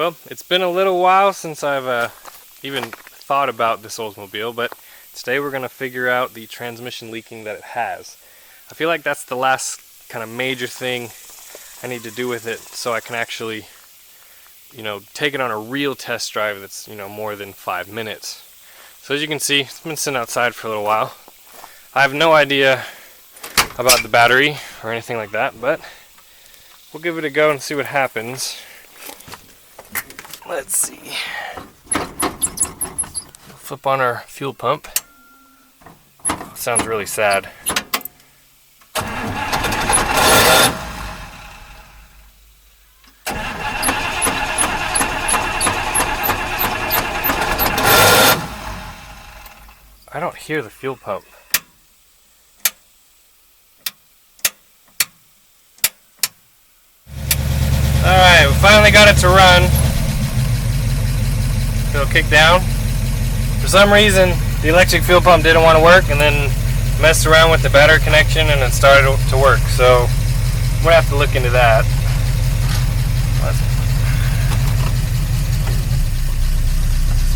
Well, it's been a little while since I've even thought about this Oldsmobile, but today we're going to figure out the transmission leaking that it has. I feel like that's the last kind of major thing I need to do with it so I can actually, take it on a real test drive that's, more than 5 minutes. So as you can see, it's been sitting outside for a little while. I have no idea about the battery or anything like that, but we'll give it a go and see what happens. Let's see. Flip on our fuel pump. Sounds really sad. I don't hear the fuel pump. Alright, we finally got it to run. It'll kick down. For some reason, the electric fuel pump didn't want to work and then messed around with the battery connection and it started to work. So, I'm going to have to look into that.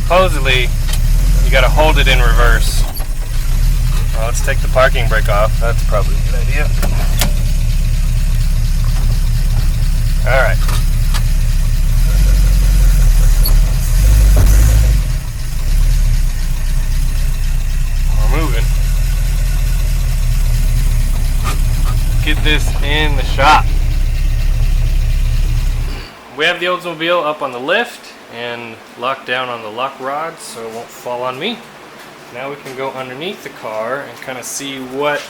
Supposedly, you got to hold it in reverse. Well, let's take the parking brake off. That's probably a good idea. Alright. We're moving. Get this in the shop. We have the Oldsmobile up on the lift and locked down on the lock rods so it won't fall on me. Now we can go underneath the car and kind of see what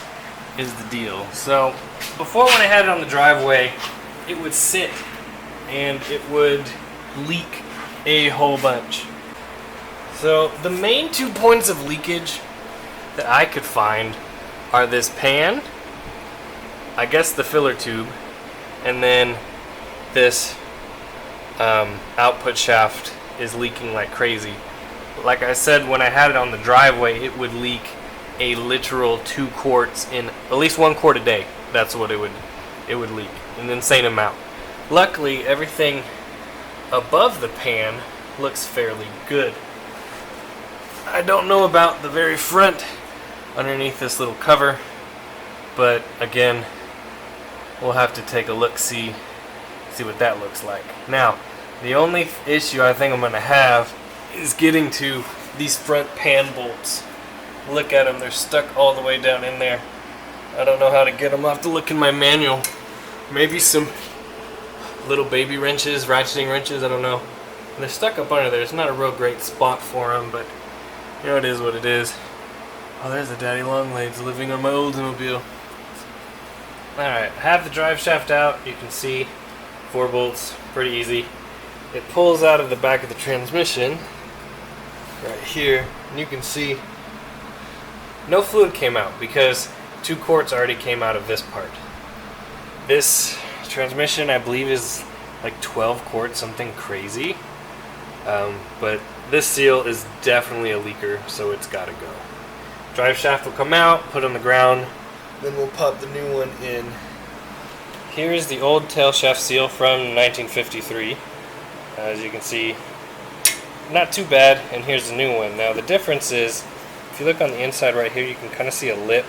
is the deal. So before, when I had it on the driveway, it would sit and it would leak a whole bunch. So the main 2 points of leakage that I could find are this pan, I guess the filler tube, and then this output shaft is leaking like crazy. Like I said, when I had it on the driveway, it would leak a literal 2 quarts in at least 1 quart a day. That's what it would leak, an insane amount. Luckily, everything above the pan looks fairly good. I don't know about the very front underneath this little cover, but again, we'll have to take a look, see what that looks like. Now, the only issue I think I'm going to have is getting to these front pan bolts. Look at them, they're stuck all the way down in there. I don't know how to get them. I'll have to look in my manual. Maybe some little baby wrenches, ratcheting wrenches, I don't know. They're stuck up under there. It's not a real great spot for them, but it is what it is. Oh, there's the daddy long legs living on my Oldsmobile. Alright, I have the drive shaft out. You can see 4 bolts, pretty easy. It pulls out of the back of the transmission right here, and you can see no fluid came out because 2 quarts already came out of this part. This transmission, I believe, is like 12 quarts, something crazy. But this seal is definitely a leaker, so it's got to go. Drive shaft will come out, put on the ground, then we'll pop the new one in. Here's the old tail shaft seal from 1953. As you can see, not too bad, and here's the new one. Now the difference is, if you look on the inside right here, you can kind of see a lip.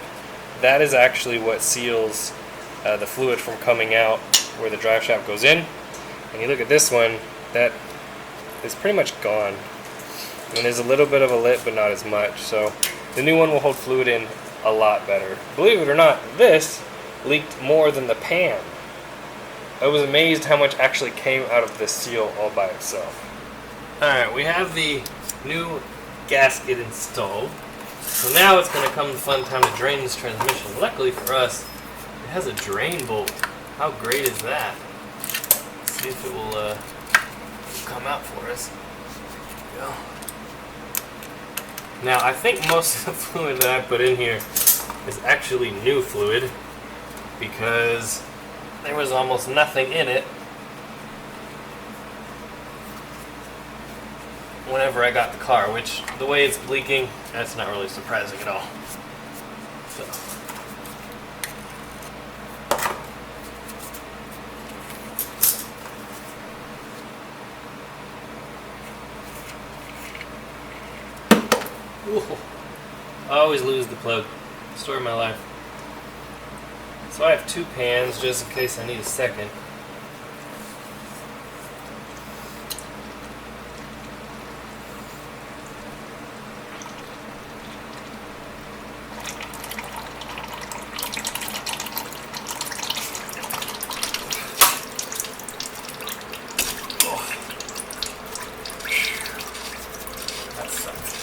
That is actually what seals the fluid from coming out where the drive shaft goes in. And you look at this one, that is pretty much gone. And there's a little bit of a lip, but not as much. So the new one will hold fluid in a lot better. Believe it or not, this leaked more than the pan. I was amazed how much actually came out of this seal all by itself. Alright, we have the new gasket installed. So now it's going to come the fun time to drain this transmission. Luckily for us, it has a drain bolt. How great is that? Let's see if it will come out for us. There we go. Now, I think most of the fluid that I put in here is actually new fluid because there was almost nothing in it whenever I got the car, which the way it's leaking, that's not really surprising at all. So. Ooh. I always lose the plug. Story of my life. So I have 2 pans just in case I need a second. That sucks.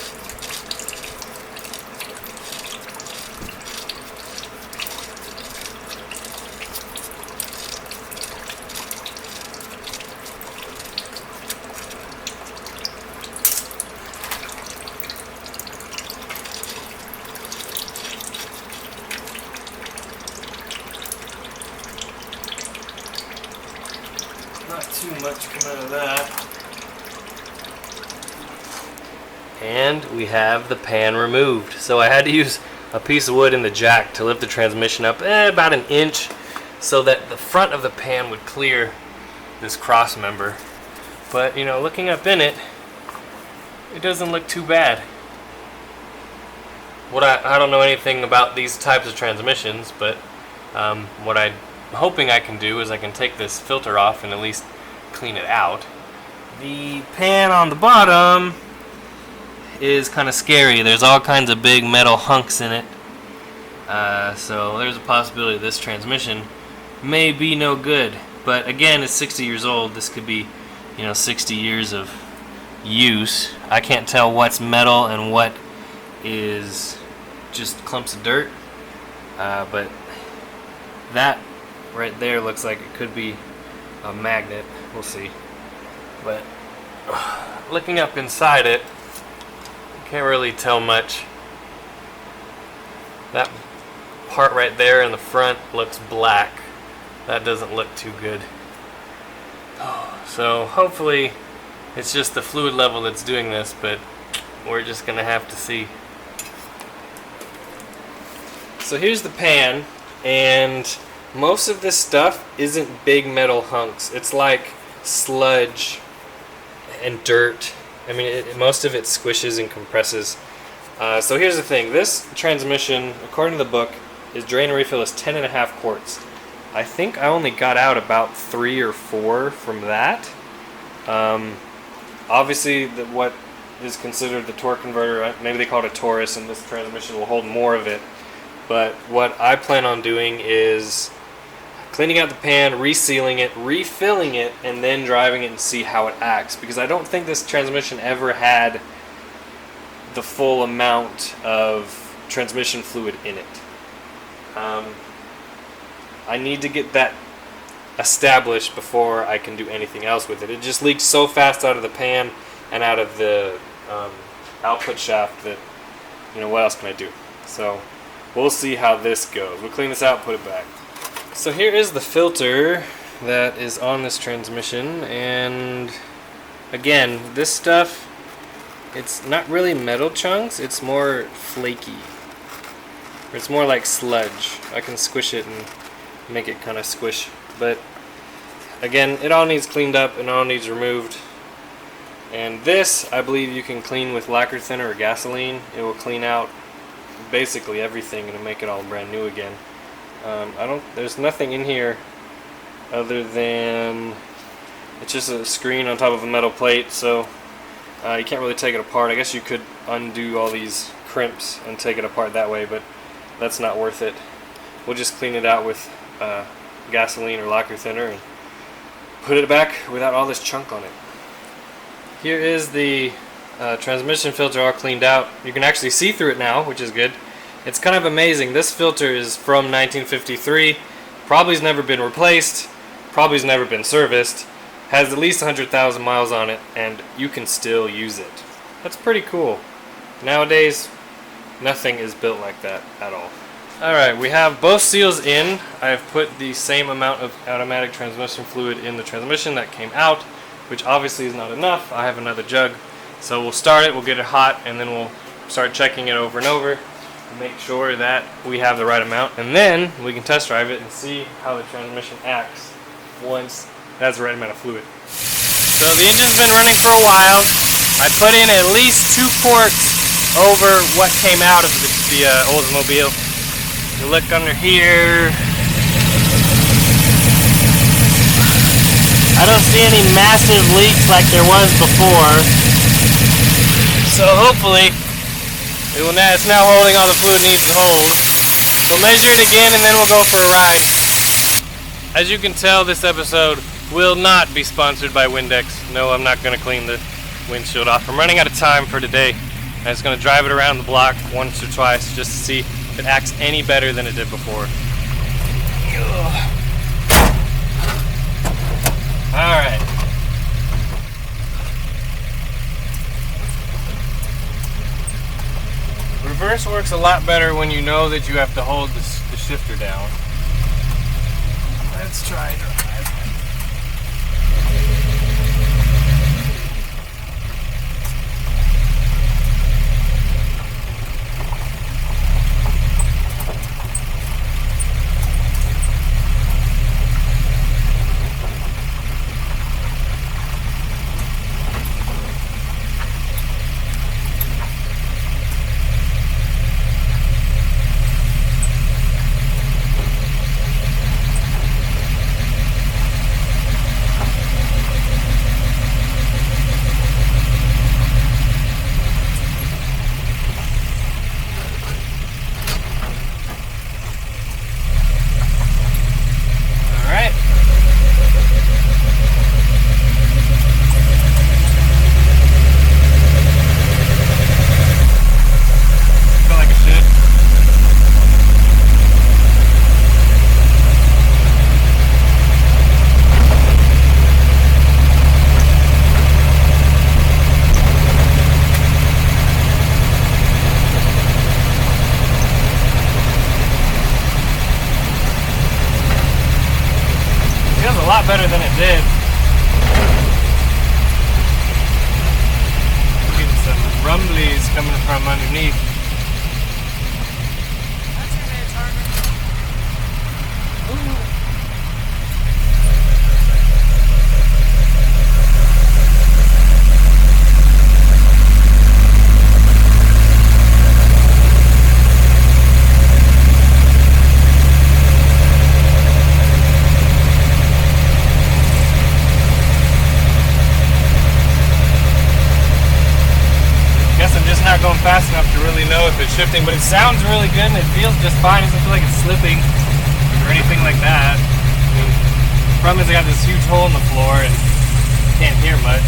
Not too much come out of that. And we have the pan removed. So I had to use a piece of wood in the jack to lift the transmission up about an inch so that the front of the pan would clear this cross member. But, you know, looking up in it, it doesn't look too bad. I don't know anything about these types of transmissions, but what I'm hoping I can do is I can take this filter off and at least clean it out. The pan on the bottom is kind of scary. There's all kinds of big metal hunks in it. So there's a possibility this transmission may be no good. But again, it's 60 years old. This could be, 60 years of use. I can't tell what's metal and what is just clumps of dirt. But that right there looks like it could be a magnet. We'll see. But looking up inside it, can't really tell much. That part right there in the front looks black. That doesn't look too good. So hopefully it's just the fluid level that's doing this, but we're just gonna have to see. So here's the pan, and most of this stuff isn't big metal hunks. It's like sludge and dirt. I mean, most of it squishes and compresses. So here's the thing. This transmission, according to the book, is drain and refill is 10.5 quarts. I think I only got out about 3 or 4 from that. Obviously, what is considered the torque converter, maybe they call it a Taurus, and this transmission will hold more of it. But what I plan on doing is cleaning out the pan, resealing it, refilling it, and then driving it and see how it acts. Because I don't think this transmission ever had the full amount of transmission fluid in it. I need to get that established before I can do anything else with it. It just leaked so fast out of the pan and out of the output shaft that, what else can I do? So we'll see how this goes. We'll clean this out, put it back. So here is the filter that is on this transmission, and again, this stuff, it's not really metal chunks, it's more flaky. It's more like sludge. I can squish it and make it kind of squish, but again, it all needs cleaned up and all needs removed. And this, I believe you can clean with lacquer thinner or gasoline. It will clean out basically everything and make it all brand new again. There's nothing in here other than it's just a screen on top of a metal plate, so you can't really take it apart. I guess you could undo all these crimps and take it apart that way, but that's not worth it. We'll just clean it out with gasoline or lacquer thinner and put it back without all this chunk on it. Here is the transmission filter all cleaned out. You can actually see through it now, which is good. It's kind of amazing. This filter is from 1953. Probably has never been replaced. Probably has never been serviced. Has at least 100,000 miles on it, and you can still use it. That's pretty cool. Nowadays, nothing is built like that at all. Alright, we have both seals in. I have put the same amount of automatic transmission fluid in the transmission that came out, which obviously is not enough. I have another jug. So we'll start it, we'll get it hot, and then we'll start checking it over and over. Make sure that we have the right amount, and then we can test drive it and see how the transmission acts once it has the right amount of fluid. So the engine's been running for a while. I put in at least 2 quarts over what came out of the Oldsmobile. You look under here. I don't see any massive leaks like there was before. So hopefully it's now holding all the fluid it needs to hold. We'll measure it again and then we'll go for a ride. As you can tell, this episode will not be sponsored by Windex. No, I'm not going to clean the windshield off. I'm running out of time for today. I'm just going to drive it around the block once or twice just to see if it acts any better than it did before. Alright. Reverse works a lot better when you know that you have to hold the shifter down. Let's try drive. A lot better than it did. I'm getting some rumblies coming from underneath. That's your head target. Not going fast enough to really know if it's shifting, but it sounds really good and it feels just fine. It doesn't feel like it's slipping or anything like that. I mean, the problem is I got this huge hole in the floor and can't hear much.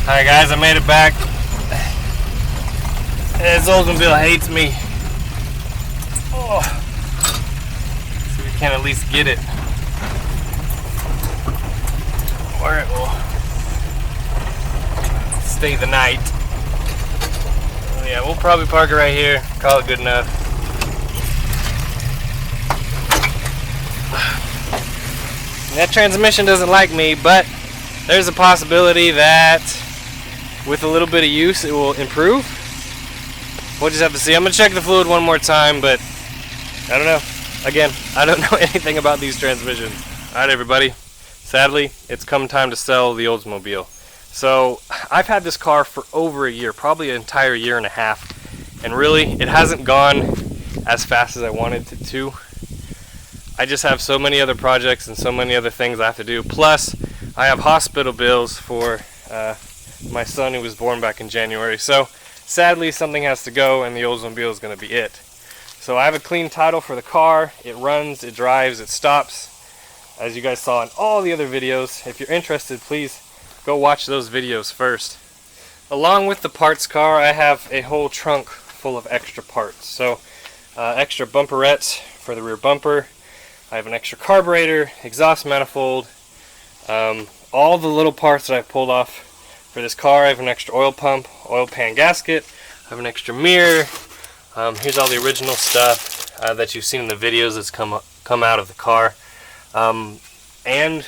Alright guys, I made it back. This Oldsmobile hates me. Oh. So we can at least get it where it will stay the night. Yeah, we'll probably park it right here, call it good enough. That transmission doesn't like me, but there's a possibility that with a little bit of use it will improve. We'll just have to see. I'm gonna check the fluid one more time, but I don't know. Again, I don't know anything about these transmissions. Alright everybody, sadly it's come time to sell the Oldsmobile. So I've had this car for over a year, probably an entire year and a half, and really it hasn't gone as fast as I wanted it to. I just have so many other projects and so many other things I have to do. Plus, I have hospital bills for my son who was born back in January. So, sadly, something has to go, and the Oldsmobile is going to be it. So I have a clean title for the car. It runs, it drives, it stops, as you guys saw in all the other videos. If you're interested, please go watch those videos first. Along with the parts car, I have a whole trunk full of extra parts. So, extra bumperettes for the rear bumper. I have an extra carburetor, exhaust manifold, all the little parts that I've pulled off for this car. I have an extra oil pump, oil pan gasket, I have an extra mirror. Here's all the original stuff that you've seen in the videos that's come out of the car, and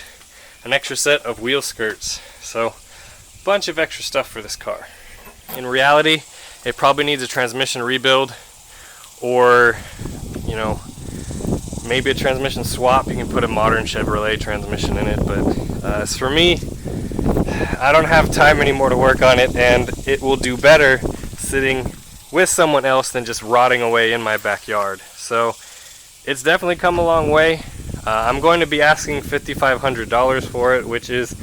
an extra set of wheel skirts. So, a bunch of extra stuff for this car. In reality, it probably needs a transmission rebuild, or, you know, maybe a transmission swap. You can put a modern Chevrolet transmission in it, but as for me, I don't have time anymore to work on it, and it will do better sitting with someone else than just rotting away in my backyard. So it's definitely come a long way. I'm going to be asking $5,500 for it, which is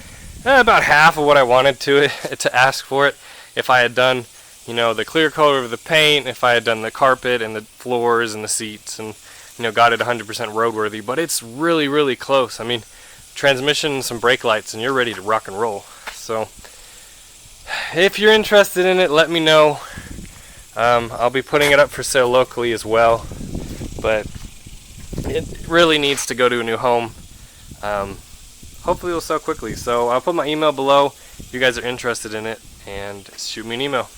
about half of what I wanted to ask for it. If I had done, you know, the clear coat over the paint, if I had done the carpet and the floors and the seats, and, you know, got it 100% roadworthy. But it's really, really close. I mean, transmission and some brake lights and you're ready to rock and roll. So if you're interested in it, let me know. I'll be putting it up for sale locally as well, but it really needs to go to a new home. Hopefully it'll sell quickly. So I'll put my email below if you guys are interested in it, and shoot me an email.